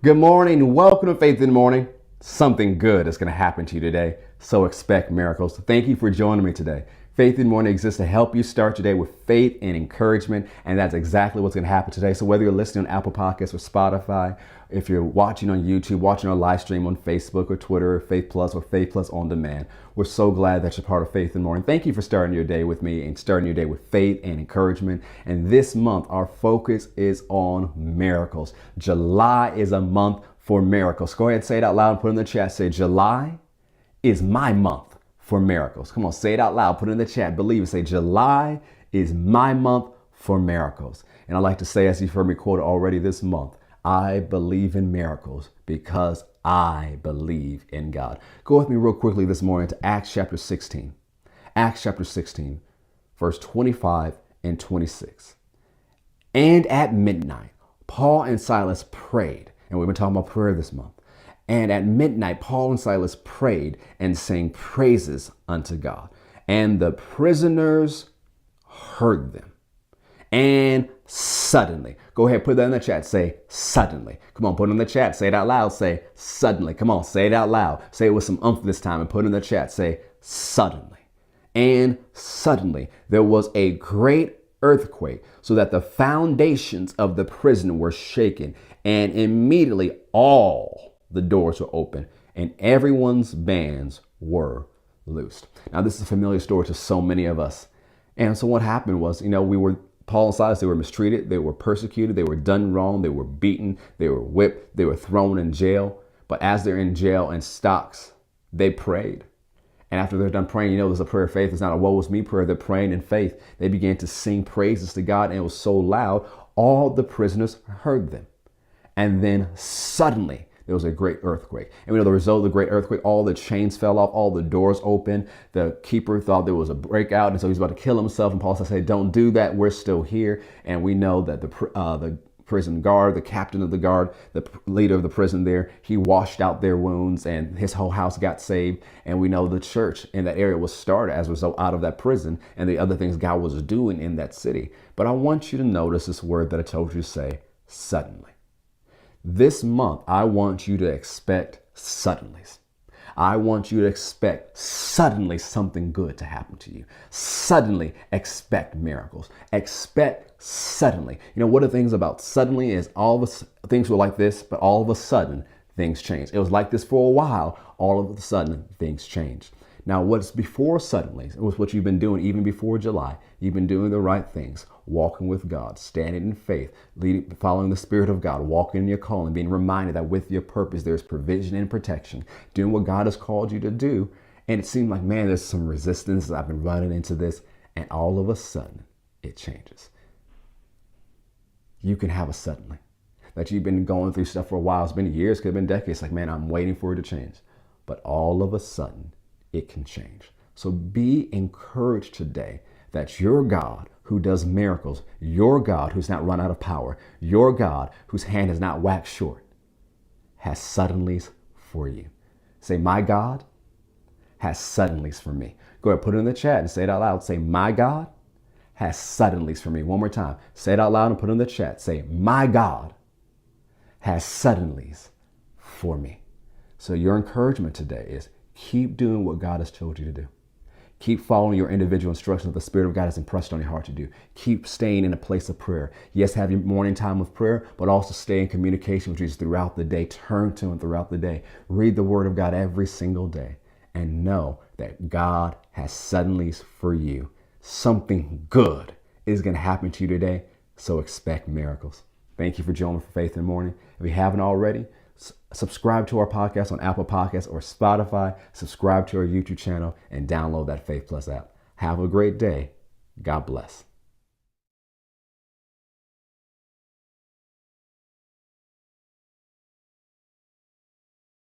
Good morning. Welcome to Faith in the Morning. Something good is going to happen to you today, so expect miracles. Thank you for joining me today. Faith in the Morning exists to help you start your day with faith and encouragement, and that's exactly what's going to happen today. So whether you're listening on Apple Podcasts or Spotify, if you're watching on YouTube, watching our live stream on Facebook or Twitter, or Faith Plus On Demand, we're so glad that you're part of Faith in the Morning. Thank you for starting your day with me and starting your day with faith and encouragement. And this month, our focus is on miracles. July is a month for miracles. Go ahead and say it out loud and put it in the chat. Say, July is my month for miracles. Come on, say it out loud. Put it in the chat. Believe it. Say, July is my month for miracles. And I like to say, as you've heard me quote already this month, I believe in miracles because I believe in God. Go with me real quickly this morning to Acts chapter 16. Acts chapter 16, verse 25 and 26. And at midnight, Paul and Silas prayed. And we've been talking about prayer this month. And at midnight, Paul and Silas prayed and sang praises unto God. And the prisoners heard them. And suddenly, go ahead, put that in the chat. Say suddenly. Come on, put it in the chat. Say it out loud. Say suddenly. Come on, say it out loud. Say it with some oomph this time and put it in the chat. Say suddenly. And suddenly there was a great earthquake, so that the foundations of the prison were shaken, and immediately all the doors were open and everyone's bands were loosed. Now, this is a familiar story to so many of us. And so what happened was, Paul and Silas, they were mistreated, they were persecuted, they were done wrong, they were beaten, they were whipped, they were thrown in jail. But as they're in jail in stocks, they prayed. And after they're done praying, there's a prayer of faith. It's not a woe is me prayer. They're praying in faith. They began to sing praises to God, and it was so loud, all the prisoners heard them. And then suddenly there was a great earthquake. And we know the result of the great earthquake, all the chains fell off, all the doors opened. The keeper thought there was a breakout, and so he's about to kill himself. And Paul said, don't do that. We're still here. And we know that the prison guard, the captain of the guard, the leader of the prison there, he washed out their wounds and his whole house got saved. And we know the church in that area was started as a result out of that prison and the other things God was doing in that city. But I want you to notice this word that I told you to say, suddenly. This month, I want you to expect suddenlies. I want you to expect suddenly something good to happen to you. Suddenly expect miracles. Expect suddenly. One of the things about suddenly is all of things were like this, but all of a sudden things changed. It was like this for a while. All of a sudden things changed. Now, what's before suddenly, it was what you've been doing even before July. You've been doing the right things, walking with God, standing in faith, following the Spirit of God, walking in your calling, being reminded that with your purpose, there's provision and protection, doing what God has called you to do. And it seemed like, man, there's some resistance. I've been running into this. And all of a sudden, it changes. You can have a suddenly. That you've been going through stuff for a while. It's been years, could have been decades. Like, man, I'm waiting for it to change. But all of a sudden, it can change. So be encouraged today that your God who does miracles, your God who's not run out of power, your God whose hand has not waxed short, has suddenlies for you. Say, my God has suddenlies for me. Go ahead, put it in the chat and say it out loud. Say, my God has suddenlies for me. One more time. Say it out loud and put it in the chat. Say, my God has suddenlies for me. So your encouragement today is keep doing what God has told you to do. Keep following your individual instructions that the Spirit of God has impressed on your heart to do. Keep staying in a place of prayer. Yes, have your morning time of prayer, but also stay in communication with Jesus throughout the day. Turn to Him throughout the day. Read the Word of God every single day. And know that God has suddenlies for you. Something good is going to happen to you today, so expect miracles. Thank you for joining for Faith in the Morning. If you haven't already, subscribe to our podcast on Apple Podcasts or Spotify. Subscribe to our YouTube channel and download that Faith Plus app. Have a great day. God bless.